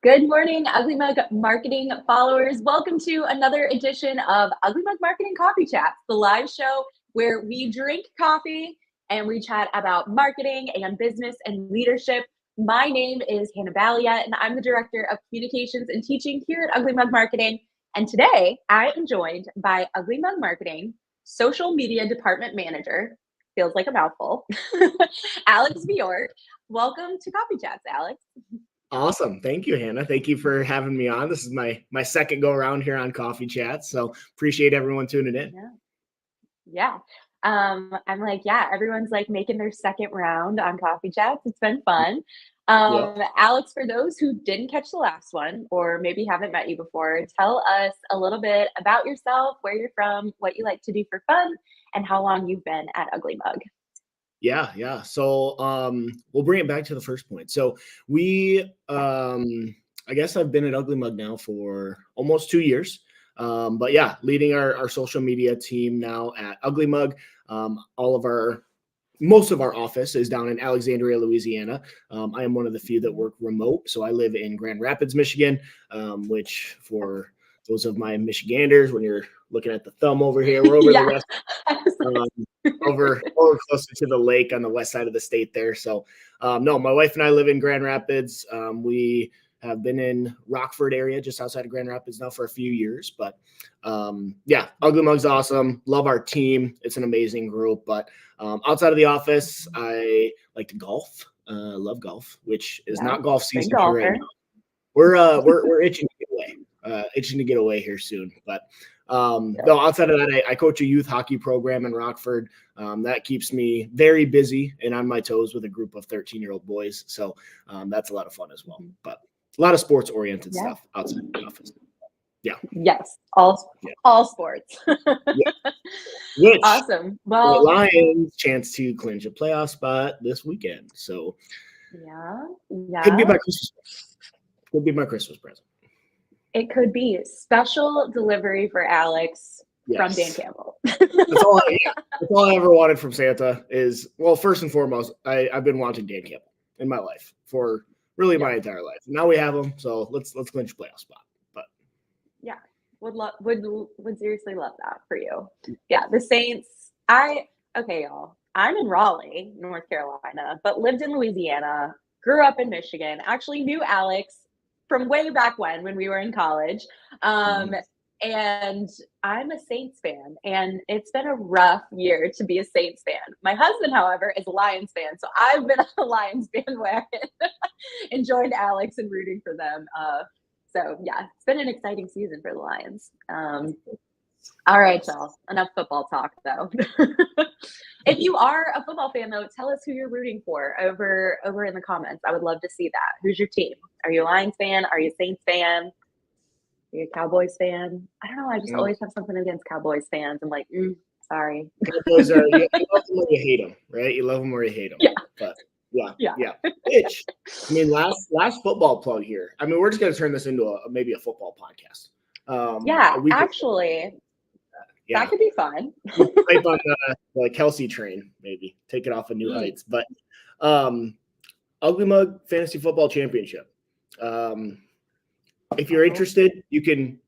Good morning, Ugly Mug Marketing followers. Welcome to another edition of Ugly Mug Marketing Coffee Chats, the live show where we drink coffee and we chat about marketing and business and leadership. My name is Hannah Balia, and I'm the Director of Communications and Teaching here at Ugly Mug Marketing. And today I am joined by Ugly Mug Marketing Social Media Department Manager, feels like a mouthful, Alex Bjork. Welcome to Coffee Chats, Alex. Awesome. Thank you, Hannah. Thank you for having me on. This is my second go around here on Coffee Chats. So appreciate everyone tuning in. Yeah. Everyone's like making their second round on Coffee Chats. It's been fun. Alex, for those who didn't catch the last one or maybe haven't met you before, tell us a little bit about yourself, where you're from, what you like to do for fun, and how long you've been at Ugly Mug. Yeah. So we'll bring it back to the first point. So I guess I've been at Ugly Mug now for almost 2 years. Leading our social media team now at Ugly Mug. Most of our office is down in Alexandria, Louisiana. I am one of the few that work remote. So I live in Grand Rapids, Michigan, which for those of my Michiganders, when you're looking at the thumb over here, we're over the west, over closer to the lake on the west side of the state there. So my wife and I live in Grand Rapids. We have been in Rockford area, just outside of Grand Rapids now for a few years. But Ugly Mug's awesome. Love our team. It's an amazing group. But outside of the office, I like to golf. Love golf, which is not golf season here right now. We're itching to get away. Itching to get away here soon. But outside of that, I coach a youth hockey program in Rockford. That keeps me very busy and on my toes with a group of 13-year-old boys. So that's a lot of fun as well. But a lot of sports-oriented stuff outside of the office. Yeah. Yes. All sports. Which, awesome. Well, the Lions chance to clinch a playoff spot this weekend. So could be my Christmas present. It could be special delivery for Alex from Dan Campbell. That's all I ever wanted from Santa is, well, first and foremost, I've been wanting Dan Campbell in my life for really my entire life. Now we have him, so let's clinch a playoff spot. But would seriously love that for you. Yeah, the Saints. Y'all. I'm in Raleigh, North Carolina, but lived in Louisiana, grew up in Michigan. Actually knew Alex from way back when we were in college. And I'm a Saints fan, and it's been a rough year to be a Saints fan. My husband, however, is a Lions fan, so I've been on the Lions bandwagon and joined Alex in rooting for them. It's been an exciting season for the Lions. All right, y'all. Enough football talk, though. If you are a football fan, though, tell us who you're rooting for over in the comments. I would love to see that. Who's your team? Are you a Lions fan? Are you a Saints fan? Are you a Cowboys fan? I don't know. I just always have something against Cowboys fans. I'm like, sorry. Cowboys you love them or you hate them, right? You love them or you hate them. Yeah. But Which, I mean, last football plug here. I mean, we're just going to turn this into maybe a football podcast. That could be fun. Type on the Kelsey train, maybe take it off of new heights. But Ugly Mug Fantasy Football Championship. If you're interested, you can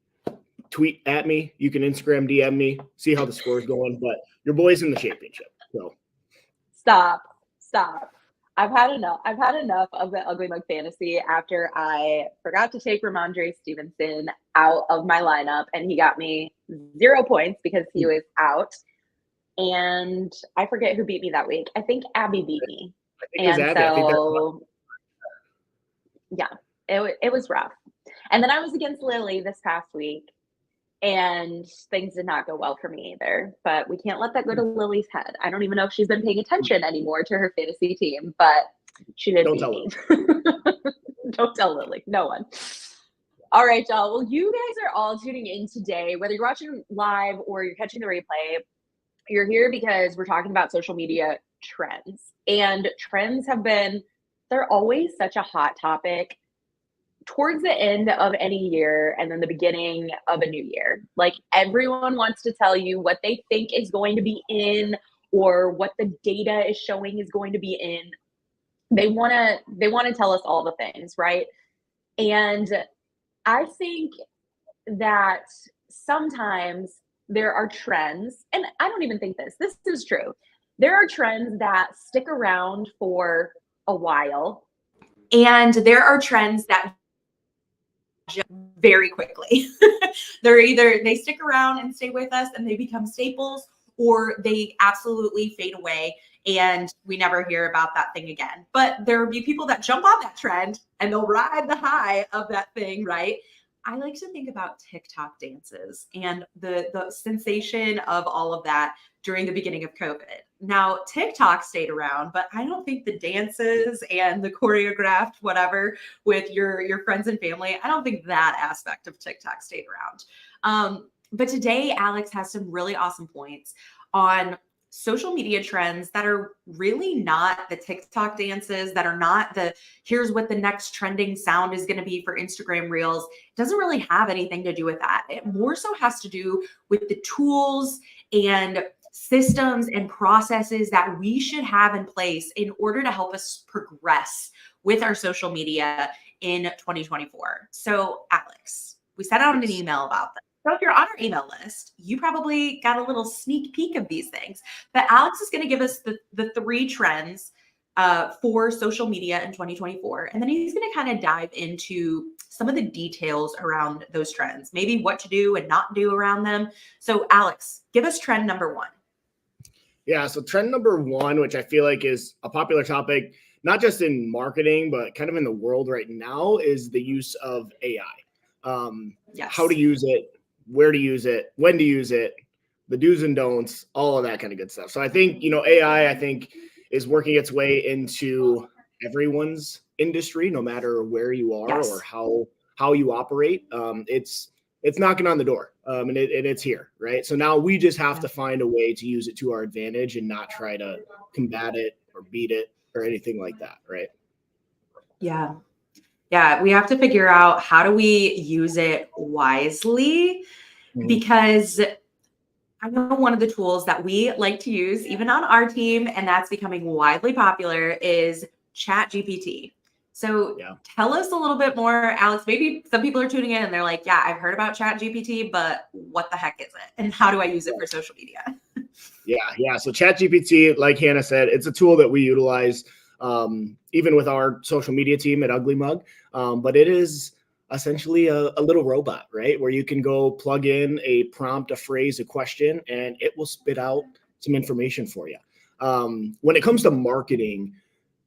tweet at me. You can Instagram DM me. See how the score's going. But your boy's in the championship. So stop. I've had enough of the Ugly Mug Fantasy after I forgot to take Ramondre Stevenson out of my lineup, and he got me 0 points because he was out. And I forget who beat me that week. I think Abby beat me. It was rough. And then I was against Lily this past week, and things did not go well for me either. But we can't let that go to Lily's head. I don't even know if she's been paying attention anymore to her fantasy team, but she did beat me. Don't tell Lily. No one. All right, y'all. Well, you guys are all tuning in today, whether you're watching live or you're catching the replay. You're here because we're talking about social media trends. And trends they're always such a hot topic towards the end of any year and then the beginning of a new year. Like, everyone wants to tell you what they think is going to be in or what the data is showing is going to be in. They want to tell us all the things, right? And I think that sometimes there are trends, and I don't even think this is true. There are trends that stick around for a while, and there are trends that very quickly. They stick around and stay with us and they become staples, or they absolutely fade away and we never hear about that thing again. But there will be people that jump on that trend and they'll ride the high of that thing, right? I like to think about TikTok dances and the sensation of all of that during the beginning of COVID. Now, TikTok stayed around, but I don't think the dances and the choreographed whatever with your friends and family, I don't think that aspect of TikTok stayed around. But today, Alex has some really awesome points on social media trends that are really not the TikTok dances, that are not the here's what the next trending sound is going to be for Instagram Reels. It doesn't really have anything to do with that. It more so has to do with the tools and systems and processes that we should have in place in order to help us progress with our social media in 2024. So, Alex, we sent out an email about this. So if you're on our email list, you probably got a little sneak peek of these things. But Alex is going to give us the 3 trends for social media in 2024. And then he's going to kind of dive into some of the details around those trends, maybe what to do and not do around them. So, Alex, give us trend number 1. Yeah, so trend number 1, which I feel like is a popular topic, not just in marketing, but kind of in the world right now, is the use of AI. Yes. How to use it, where to use it, when to use it, the do's and don'ts, all of that kind of good stuff. So I think, AI, I think, is working its way into everyone's industry, no matter where you are Yes. or how you operate. It's knocking on the door, and it's here, right? So now we just have to find a way to use it to our advantage and not try to combat it or beat it or anything like that, right? Yeah. Yeah, we have to figure out how do we use it wisely, because I know one of the tools that we like to use, even on our team, and that's becoming widely popular, is ChatGPT. So tell us a little bit more, Alex. Maybe some people are tuning in and they're like, yeah, I've heard about ChatGPT, but what the heck is it? And how do I use it for social media? Yeah. So ChatGPT, like Hannah said, it's a tool that we utilize even with our social media team at Ugly Mug. But it is essentially a little robot, right? Where you can go plug in a prompt, a phrase, a question, and it will spit out some information for you. When it comes to marketing,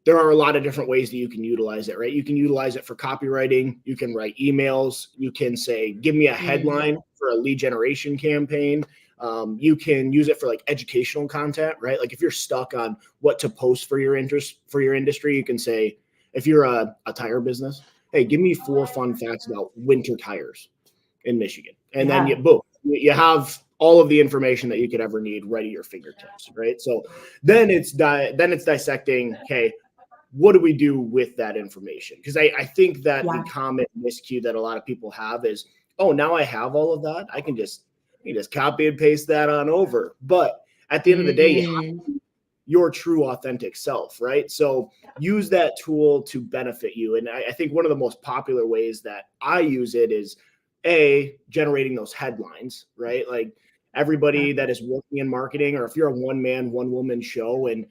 there are a lot of different ways that you can utilize it, right? You can utilize it for copywriting. You can write emails. You can say, give me a headline for a lead generation campaign. You can use it for like educational content, right? Like if you're stuck on what to post for your interest, for your industry, you can say, if you're a tire business, hey, give me 4 fun facts about winter tires in Michigan. And then you have all of the information that you could ever need right at your fingertips, right? So then it's dissecting, okay, what do we do with that information? Because I think that the common miscue that a lot of people have is, oh, now I have all of that. I can just copy and paste that on over. But at the end of the day, you have your true authentic self, right? So use that tool to benefit you. And I think one of the most popular ways that I use it is generating those headlines, right? Like everybody that is working in marketing, or if you're a one-man, one-woman show and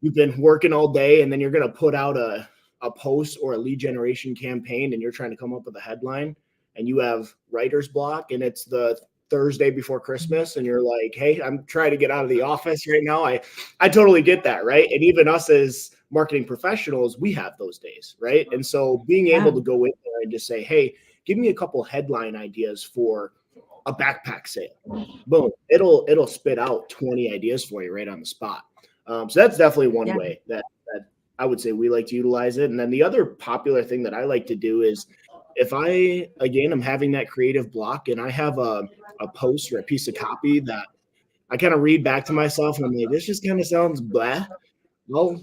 you've been working all day and then you're going to put out a post or a lead generation campaign and you're trying to come up with a headline and you have writer's block and it's the Thursday before Christmas and you're like, hey, I'm trying to get out of the office right now. I totally get that, right? And even us as marketing professionals, we have those days, right? And so being able to go in there and just say, hey, give me a couple headline ideas for a backpack sale. Boom, it'll spit out 20 ideas for you right on the spot. So that's definitely one way that I would say we like to utilize it. And then the other popular thing that I like to do is if I'm having that creative block and I have a post or a piece of copy that I kind of read back to myself and I'm like, this just kind of sounds blah. I'll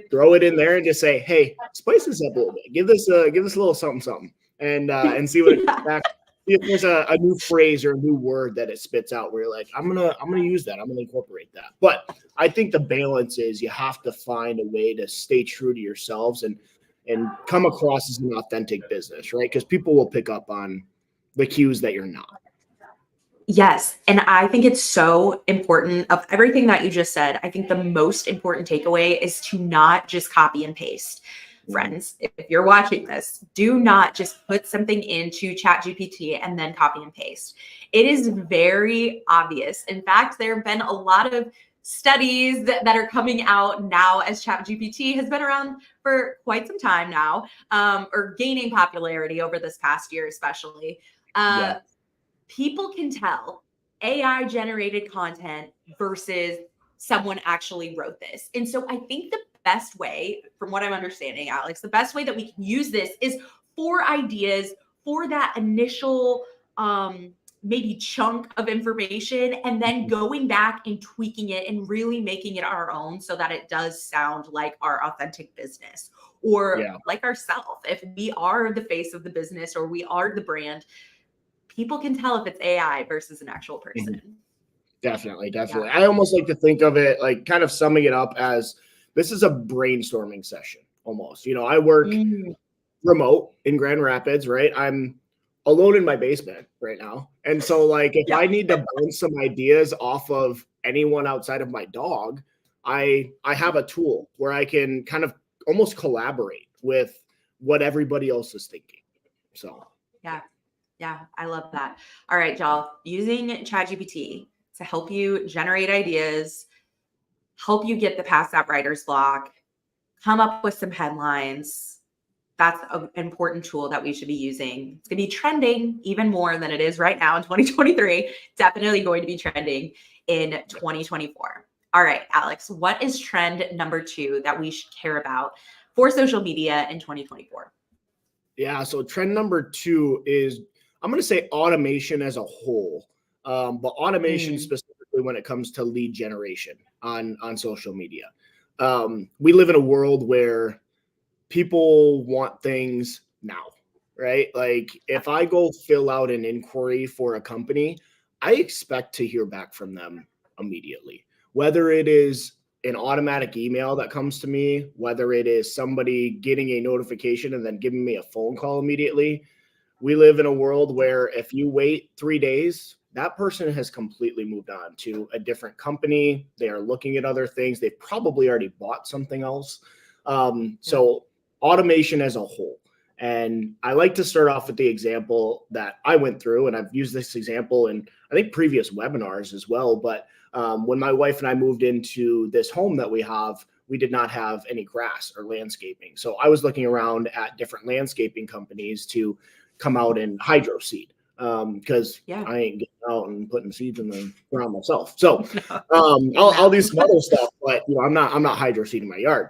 throw it in there and just say, hey, spice this up a little bit. Give this a little something and see what it comes back. See if there's a new phrase or a new word that it spits out where you're like, I'm gonna use that. I'm gonna incorporate that. But I think the balance is you have to find a way to stay true to yourselves. And and come across as an authentic business, right? Because people will pick up on the cues that you're not. Yes. And I think it's so important of everything that you just said. I think the most important takeaway is to not just copy and paste. Friends, if you're watching this, do not just put something into ChatGPT and then copy and paste. It is very obvious. In fact, there have been a lot of studies that are coming out now as ChatGPT has been around for quite some time now, or gaining popularity over this past year, especially. People can tell AI generated content versus someone actually wrote this. And so I think the best way, from what I'm understanding, Alex, the best way that we can use this is for ideas, for that initial maybe chunk of information, and then going back and tweaking it and really making it our own so that it does sound like our authentic business or like ourselves. If we are the face of the business or we are the brand, people can tell if it's AI versus an actual person. Definitely. Yeah. I almost like to think of it like kind of summing it up as this is a brainstorming session almost. You know, I work remote in Grand Rapids, right? I'm alone in my basement right now. And so like if I need to bounce some ideas off of anyone outside of my dog, I have a tool where I can kind of almost collaborate with what everybody else is thinking. So yeah, I love that. All right, y'all, using ChatGPT to help you generate ideas, help you get the past that writer's block, come up with some headlines. That's an important tool that we should be using. It's going to be trending even more than it is right now in 2023. Definitely going to be trending in 2024. All right, Alex, what is trend number 2 that we should care about for social media in 2024? Yeah, so trend number 2 is, I'm going to say automation as a whole, but automation specifically when it comes to lead generation on social media. We live in a world where people want things now, right? Like if I go fill out an inquiry for a company, I expect to hear back from them immediately, whether it is an automatic email that comes to me, whether it is somebody getting a notification and then giving me a phone call immediately. We live in a world where if you wait 3 days, that person has completely moved on to a different company. They are looking at other things. They've probably already bought something else. So automation as a whole. And I like to start off with the example that I went through, and I've used this example in, I think, previous webinars as well. But when my wife and I moved into this home that we have, we did not have any grass or landscaping. So I was looking around at different landscaping companies to come out and hydro seed because I ain't getting out and putting seeds in the ground myself. So I'll do some other stuff, but you know, I'm not hydro seeding my yard.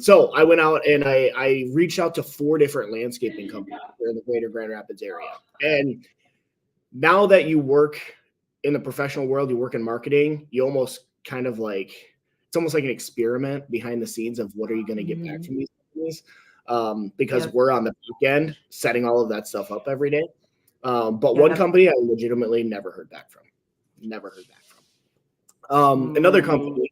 So I went out and I reached out to 4 different landscaping companies here in the greater Grand Rapids area. And now that you work in the professional world, you work in marketing, you almost kind of like, it's almost like an experiment behind the scenes of what are you going to get back from these companies? Because we're on the back end setting all of that stuff up every day. But one company I legitimately never heard back from. Another company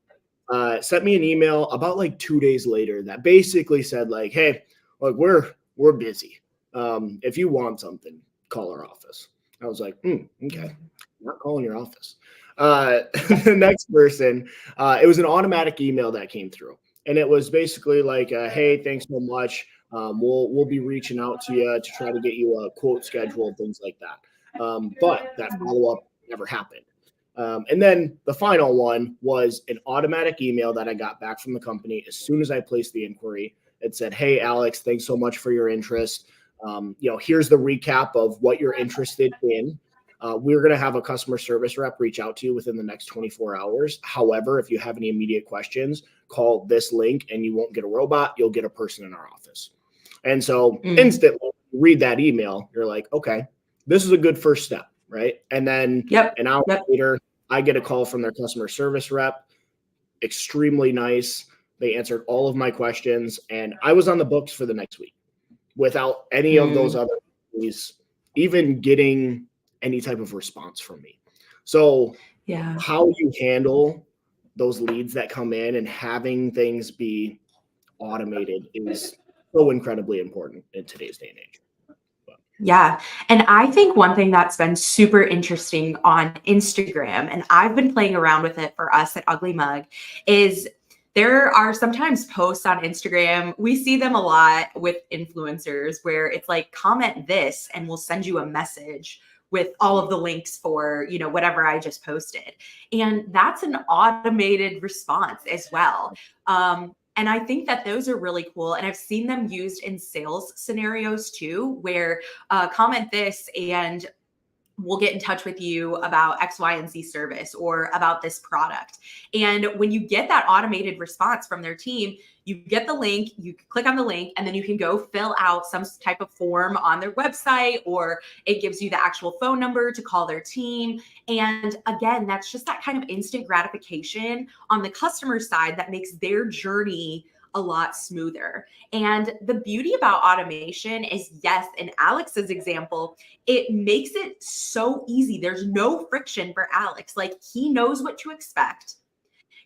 sent me an email about like 2 days later that basically said like, hey, look, we're busy. If you want something, call our office. I was like, okay, I'm not calling your office. The next person, it was an automatic email that came through. And it was basically like, hey, thanks so much. We'll be reaching out to you to try to get you a quote scheduled, things like that. But that follow-up never happened. And then the final one was an automatic email that I got back from the company as soon as I placed the inquiry. It said, hey, Alex, thanks so much for your interest. Here's the recap of what you're interested in. We're going to have a customer service rep reach out to you within the next 24 hours. However, if you have any immediate questions, call this link and you won't get a robot. You'll get a person in our office. And so instantly read that email. You're like, okay, this is a good first step. Right. And then an hour later, I get a call from their customer service rep. Extremely nice. They answered all of my questions and I was on the books for the next week without any of those other companies even getting any type of response from me. So how you handle those leads that come in and having things be automated is so incredibly important in today's day and age. Yeah. And I think one thing that's been super interesting on Instagram, and I've been playing around with it for us at Ugly Mug, is there are sometimes posts on Instagram. We see them a lot with influencers where it's like, comment this and we'll send you a message with all of the links for, whatever I just posted. And that's an automated response as well. And I think that those are really cool. And I've seen them used in sales scenarios too, where comment this and we'll get in touch with you about X, Y, and Z service or about this product. And when you get that automated response from their team, you get the link, you click on the link, and then you can go fill out some type of form on their website, or it gives you the actual phone number to call their team. And again, that's just that kind of instant gratification on the customer side that makes their journey a lot smoother. And the beauty about automation is, yes, in Alex's example, it makes it so easy. There's no friction for Alex. Like, he knows what to expect.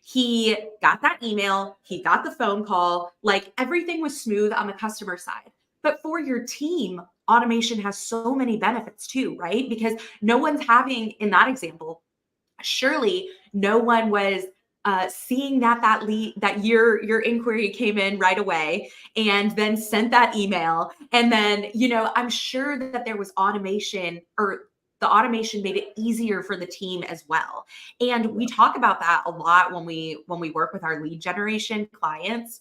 He got that email, he got the phone call, like everything was smooth on the customer side. But for your team, automation has so many benefits too, right? Because no one's having, in that example, surely no one was seeing that lead, that your inquiry came in right away and then sent that email. And then, I'm sure that there was automation, or the automation made it easier for the team as well. And we talk about that a lot when we work with our lead generation clients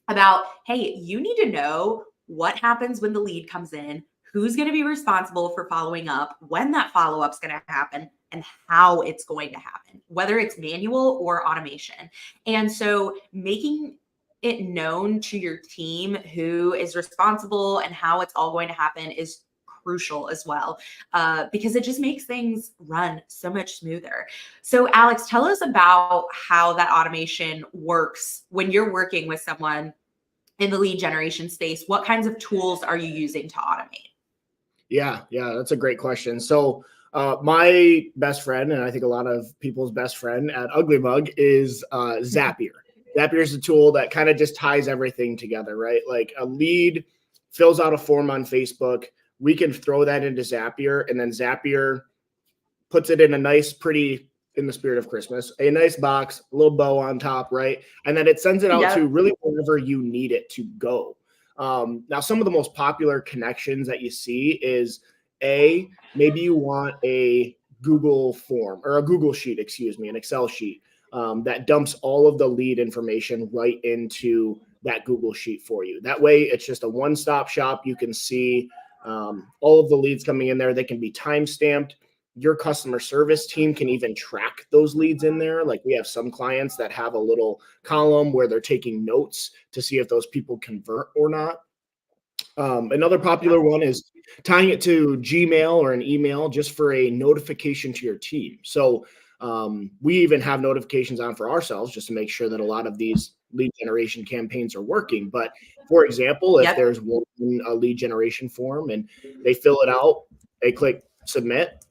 about, hey, you need to know what happens when the lead comes in, who's going to be responsible for following up, when that follow-up is going to happen, and how it's going to happen, whether it's manual or automation. And so making it known to your team who is responsible and how it's all going to happen is crucial as well, because it just makes things run so much smoother. So Alex, tell us about how that automation works when you're working with someone in the lead generation space. What kinds of tools are you using to automate? Yeah, that's a great question. So my best friend, and I think a lot of people's best friend at Ugly Mug, is Zapier. Zapier is a tool that kind of just ties everything together, right? Like, a lead fills out a form on Facebook. We can throw that into Zapier, and then Zapier puts it in a nice, pretty, in the spirit of Christmas, a nice box, a little bow on top, right? And then it sends it out to really wherever you need it to go. Now, some of the most popular connections that you see is maybe you want a Google form, or a Google sheet, an Excel sheet that dumps all of the lead information right into that Google sheet for you. That way, it's just a one-stop shop. You can see all of the leads coming in there. They can be time-stamped. Your customer service team can even track those leads in there. Like, we have some clients that have a little column where they're taking notes to see if those people convert or not. Another popular one is tying it to Gmail or an email just for a notification to your team. So we even have notifications on for ourselves just to make sure that a lot of these lead generation campaigns are working. But for example, if there's a lead generation form and they fill it out, they click submit,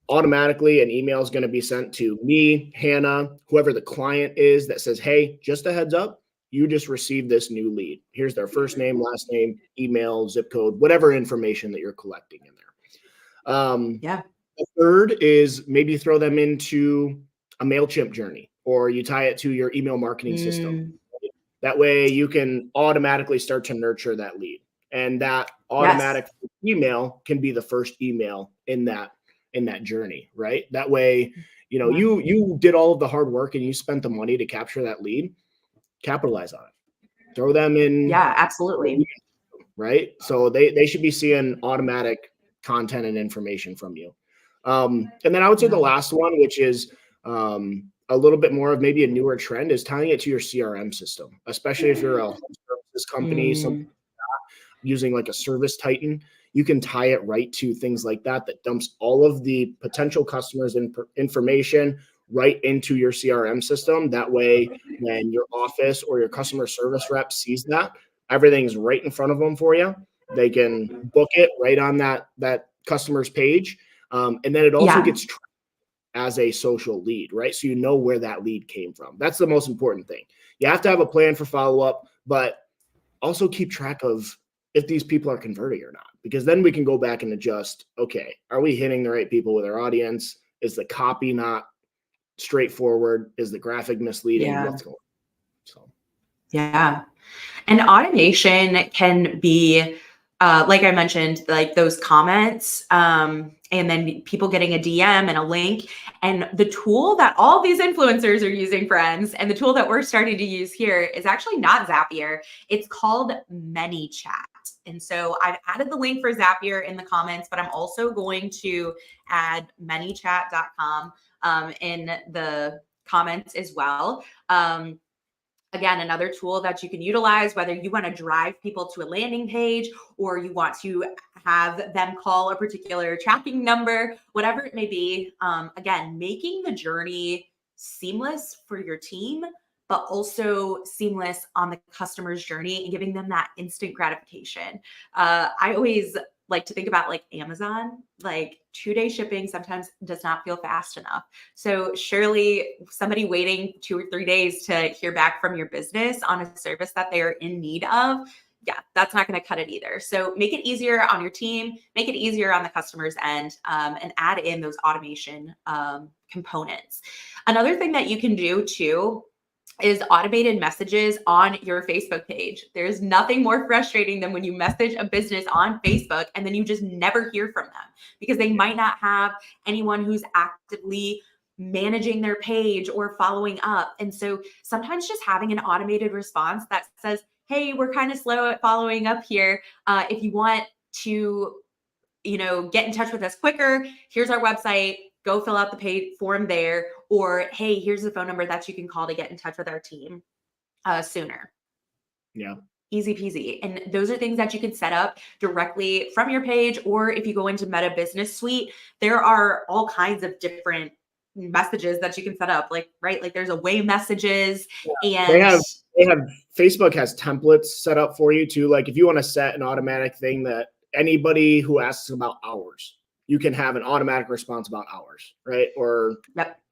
automatically an email is going to be sent to me, Hannah, whoever the client is, that says, hey, just a heads up, you just received this new lead. Here's their first name, last name, email, zip code, whatever information that you're collecting in there. The third is maybe throw them into a MailChimp journey, or you tie it to your email marketing system. That way you can automatically start to nurture that lead. And that automatic email can be the first email in that journey, right? That way, you did all of the hard work and you spent the money to capture that lead. Capitalize on it. Throw them in. Yeah, absolutely. Right? So they should be seeing automatic content and information from you. And then I would say the last one, which is a little bit more of maybe a newer trend, is tying it to your CRM system, especially if you're a home services company, something like that, using like a Service Titan. You can tie it right to things like that dumps all of the potential customers' information right into your CRM system. That way, when your office or your customer service rep sees that, everything's right in front of them for you. They can book it right on that customer's page. And then it also gets tracked as a social lead, right? So you know where that lead came from. That's the most important thing. You have to have a plan for follow-up, but also keep track of if these people are converting or not, because then we can go back and adjust. Okay, are we hitting the right people with our audience? Is the copy not straightforward? Is the graphic misleading? Yeah. What's going on? So Yeah. And automation can be, like I mentioned, like those comments, and then people getting a DM and a link. And the tool that all these influencers are using, friends, and the tool that we're starting to use here is actually not Zapier. It's called ManyChat. And so I've added the link for Zapier in the comments, but I'm also going to add manychat.com in the comments as well. Again, another tool that you can utilize, whether you want to drive people to a landing page or you want to have them call a particular tracking number, whatever it may be. Again, making the journey seamless for your team, but also seamless on the customer's journey and giving them that instant gratification. I always like to think about like Amazon, like 2-day shipping sometimes does not feel fast enough. So surely somebody waiting 2 or 3 days to hear back from your business on a service that they're in need of, yeah, that's not going to cut it either. So make it easier on your team, make it easier on the customer's end, and add in those automation components. Another thing that you can do too is automated messages on your Facebook page. There's nothing more frustrating than when you message a business on Facebook and then you just never hear from them because they might not have anyone who's actively managing their page or following up. And so sometimes just having an automated response that says, hey, we're kind of slow at following up here. If you want to, get in touch with us quicker, here's our website. Go fill out the paid form there, or hey, here's the phone number that you can call to get in touch with our team sooner. Yeah. Easy peasy. And those are things that you can set up directly from your page, or if you go into Meta Business Suite, there are all kinds of different messages that you can set up. Like there's away messages, and they have Facebook has templates set up for you too. Like if you want to set an automatic thing that anybody who asks about hours, you can have an automatic response about hours, right? Or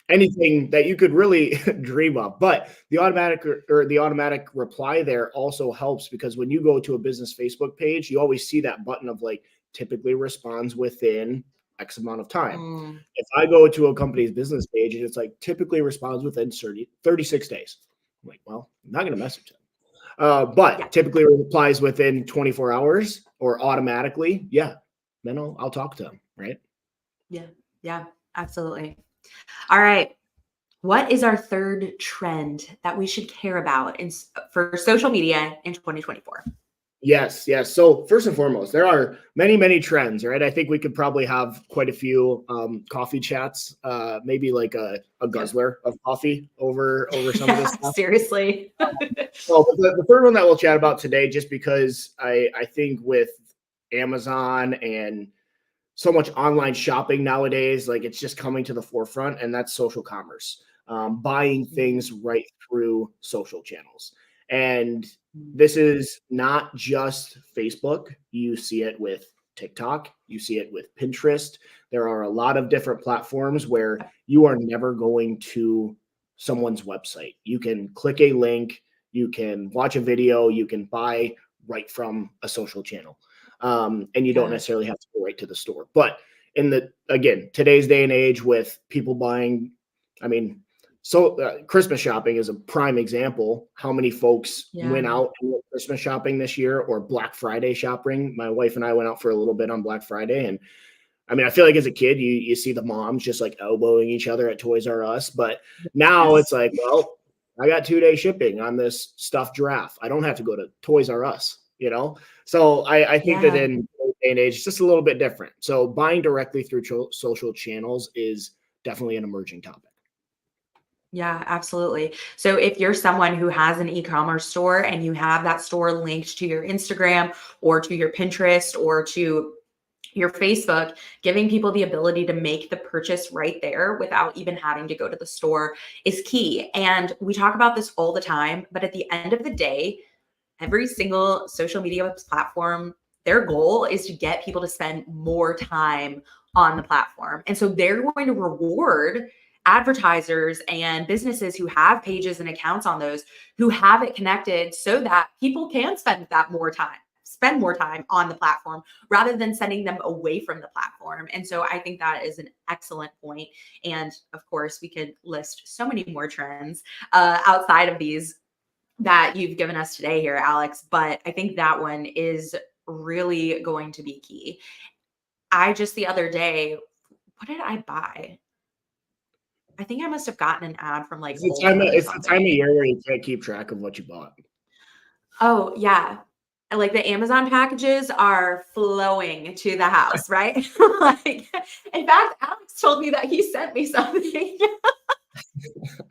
anything that you could really dream of. But the automatic reply there also helps because when you go to a business Facebook page, you always see that button of like typically responds within X amount of time. If I go to a company's business page and it's like typically responds within 36 days, I'm like, well, I'm not going to message them. But typically replies within 24 hours or automatically, then I'll talk to them, right? Yeah, absolutely. All right. What is our third trend that we should care about for social media in 2024? Yes. So first and foremost, there are many, many trends, right? I think we could probably have quite a few coffee chats, maybe like a guzzler of coffee over some of this stuff. Seriously. Well, the third one that we'll chat about today, just because I think with Amazon and so much online shopping nowadays, like it's just coming to the forefront, and that's social commerce, buying things right through social channels. And this is not just Facebook. You see it with TikTok. You see it with Pinterest. There are a lot of different platforms where you are never going to someone's website. You can click a link, you can watch a video, you can buy right from a social channel. And you don't necessarily have to go right to the store. But today's day and age with people buying, Christmas shopping is a prime example. How many folks went out and went Christmas shopping this year or Black Friday shopping? My wife and I went out for a little bit on Black Friday. And I feel like as a kid, you see the moms just like elbowing each other at Toys R Us. But now it's like, well, I got 2-day shipping on this stuffed giraffe. I don't have to go to Toys R Us, So I think that in day and age, it's just a little bit different. So buying directly through social channels is definitely an emerging topic. Yeah, absolutely. So if you're someone who has an e-commerce store and you have that store linked to your Instagram or to your Pinterest or to your Facebook, giving people the ability to make the purchase right there without even having to go to the store is key. And we talk about this all the time, but at the end of the day, every single social media platform, their goal is to get people to spend more time on the platform. And so they're going to reward advertisers and businesses who have pages and accounts on those, who have it connected so that people can spend more time on the platform rather than sending them away from the platform. And so I think that is an excellent point. And of course, we could list so many more trends outside of these that you've given us today here, Alex. But I think that one is really going to be key. I just the other day, what did I buy? I think I must have gotten an ad from like It's the time of year where you can't keep track of what you bought. Oh, yeah. Like the Amazon packages are flowing to the house, right? Like, in fact, Alex told me that he sent me something.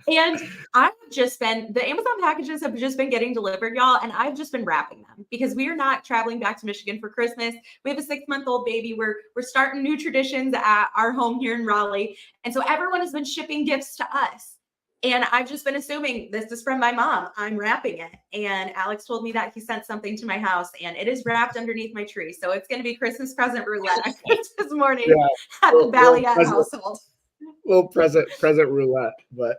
And the Amazon packages have just been getting delivered, y'all. And I've just been wrapping them because we are not traveling back to Michigan for Christmas. We have a 6-month-old baby. We're starting new traditions at our home here in Raleigh. And so everyone has been shipping gifts to us. And I've just been assuming this is from my mom. I'm wrapping it. And Alex told me that he sent something to my house and it is wrapped underneath my tree. So it's going to be Christmas present roulette this morning at the Balliet household. Little present roulette. But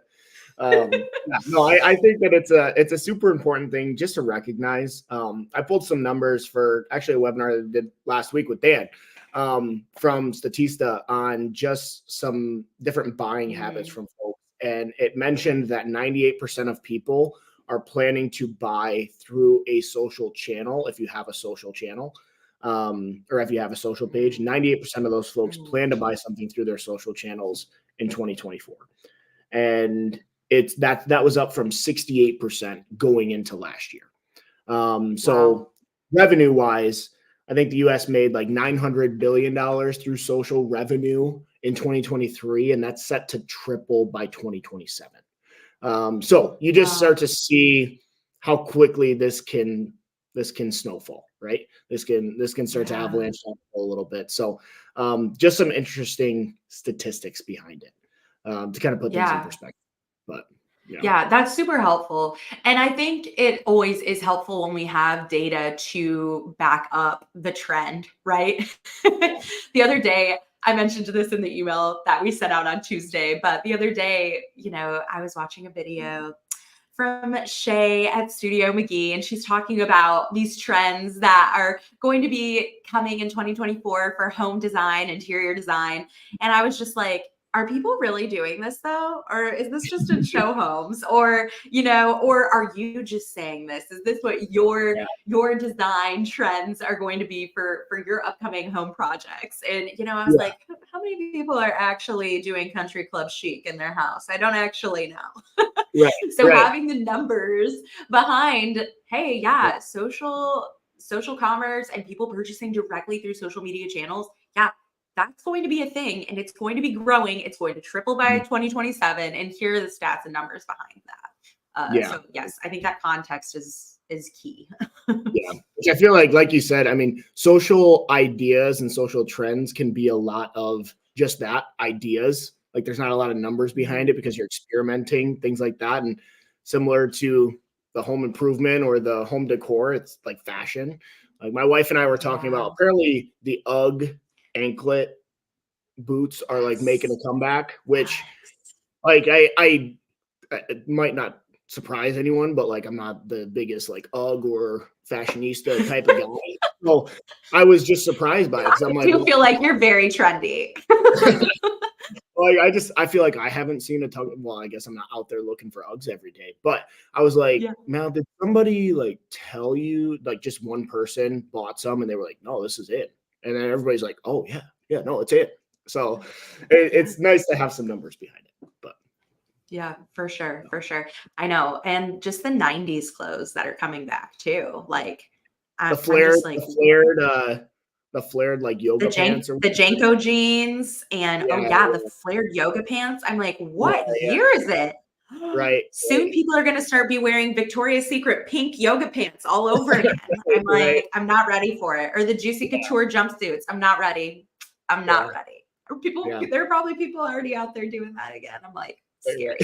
I think that it's a super important thing just to recognize. I pulled some numbers for actually a webinar that I did last week with Dan from Statista on just some different buying habits from folks. And it mentioned that 98% of people are planning to buy through a social channel. If you have a social channel, or if you have a social page, 98% of those folks plan to buy something through their social channels in 2024. And that was up from 68% going into last year. So revenue wise, I think the US made like $900 billion through social revenue in 2023, and that's set to triple by 2027. So you just start to see how quickly this can snowfall, right? This can start to avalanche a little bit. So just some interesting statistics behind it to kind of put things in perspective. But yeah, that's super helpful. And I think it always is helpful when we have data to back up the trend, right? The other day, I mentioned this in the email that we sent out on Tuesday, but the other day, I was watching a video from Shay at Studio McGee, and she's talking about these trends that are going to be coming in 2024 for home design, interior design. And I was just like, are people really doing this though? Or is this just in show homes? Or, or are you just saying this? Is this what your design trends are going to be for your upcoming home projects? And, I was like, how many people are actually doing country club chic in their house? I don't actually know. So having the numbers behind, hey, social commerce and people purchasing directly through social media channels. Yeah. That's going to be a thing, and it's going to be growing. It's going to triple by 2027, and here are the stats and numbers behind that. So yes, I think that context is key. Which I feel like you said, I mean, social ideas and social trends can be a lot of just that, ideas. Like there's not a lot of numbers behind it because you're experimenting, things like that. And similar to the home improvement or the home decor, it's like fashion. Like my wife and I were talking about, apparently the UGG anklet boots are like making a comeback, which like I it might not surprise anyone, but like I'm not the biggest like UGG or fashionista type of guy. So I was just surprised by it because I'm like, I feel like you're very trendy. Well, I feel like I haven't seen a ton. Well, I guess I'm not out there looking for Uggs every day, but I was like, man, did somebody like tell you, like just one person bought some and they were like, no, this is it. And then everybody's like, oh yeah, no, it's it. So it's nice to have some numbers behind it, but. Yeah, for sure. I know. And just the 90s clothes that are coming back too. Like the flared like yoga pants. The Janko jeans and the flared yoga pants. I'm like, what year is it? Right. Soon people are going to start be wearing Victoria's Secret pink yoga pants all over again. I'm like, I'm not ready for it. Or the Juicy Couture jumpsuits. I'm not ready. Ready. Or there are probably people already out there doing that again. I'm like, scary.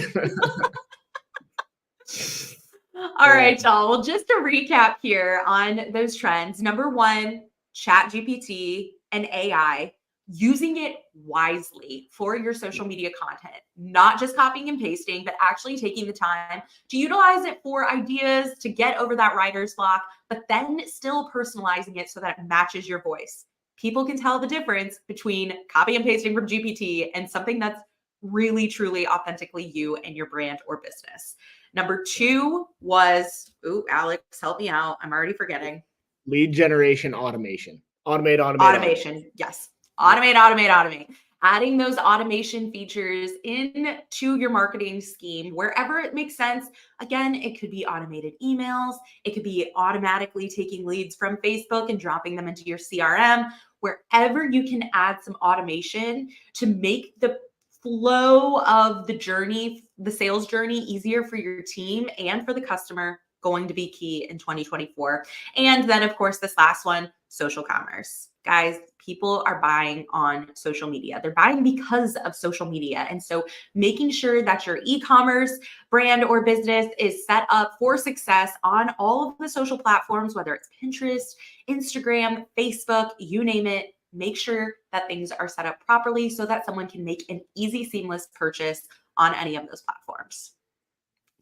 All right, y'all. Well, just to recap here on those trends. Number one, ChatGPT and AI using it wisely for your social media content, not just copying and pasting, but actually taking the time to utilize it for ideas to get over that writer's block, but then still personalizing it so that it matches your voice. People can tell the difference between copy and pasting from GPT and something that's really, truly, authentically you and your brand or business. Number 2 was, Alex, help me out. I'm already forgetting. Lead generation automation. Automate. Automation. Yes. Automate. Adding those automation features into your marketing scheme wherever it makes sense. Again, it could be automated emails. It could be automatically taking leads from Facebook and dropping them into your CRM. Wherever you can add some automation to make the flow of the journey, the sales journey, easier for your team and for the customer, going to be key in 2024. And then, of course, this last one, social commerce. Guys, people are buying on social media. They're buying because of social media. And so making sure that your e-commerce brand or business is set up for success on all of the social platforms, whether it's Pinterest, Instagram, Facebook, you name it. Make sure that things are set up properly so that someone can make an easy, seamless purchase on any of those platforms.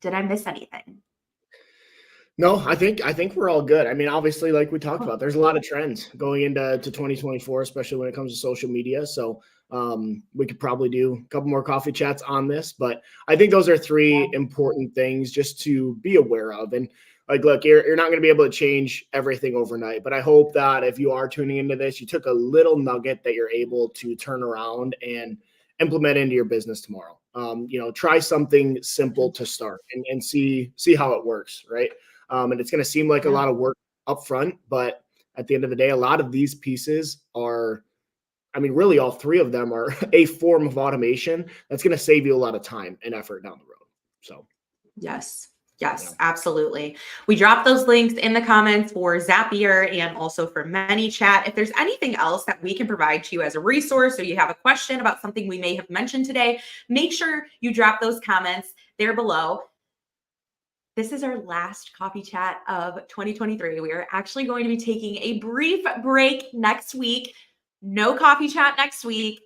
Did I miss anything? No, I think we're all good. I mean, obviously, like we talked about, there's a lot of trends going into 2024, especially when it comes to social media. So we could probably do a couple more coffee chats on this, but I think those are 3 important things just to be aware of. And like, look, you're not going to be able to change everything overnight, but I hope that if you are tuning into this, you took a little nugget that you're able to turn around and implement into your business tomorrow. Try something simple to start and see how it works, right? And it's going to seem like a lot of work up front, but at the end of the day, a lot of these pieces are, I mean, really all 3 of them are a form of automation that's going to save you a lot of time and effort down the road. So, yes, absolutely. We dropped those links in the comments for Zapier and also for ManyChat. If there's anything else that we can provide to you as a resource, or you have a question about something we may have mentioned today, make sure you drop those comments there below. This is our last coffee chat of 2023. We are actually going to be taking a brief break next week. No coffee chat next week.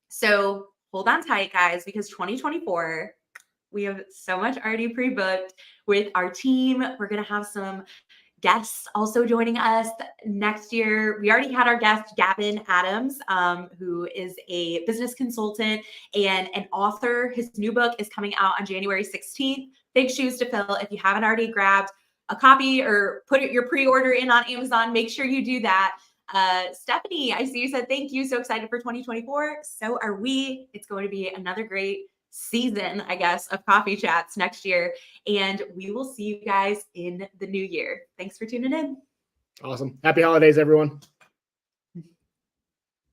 So hold on tight, guys, because 2024, we have so much already pre-booked with our team. We're going to have some guests also joining us next year. We already had our guest, Gavin Adams, who is a business consultant and an author. His new book is coming out on January 16th. Big shoes to fill. If you haven't already grabbed a copy or put your pre-order in on Amazon, make sure you do that. Stephanie, I see you said thank you. So excited for 2024. So are we. It's going to be another great season, I guess, of coffee chats next year. And we will see you guys in the new year. Thanks for tuning in. Awesome. Happy holidays, everyone.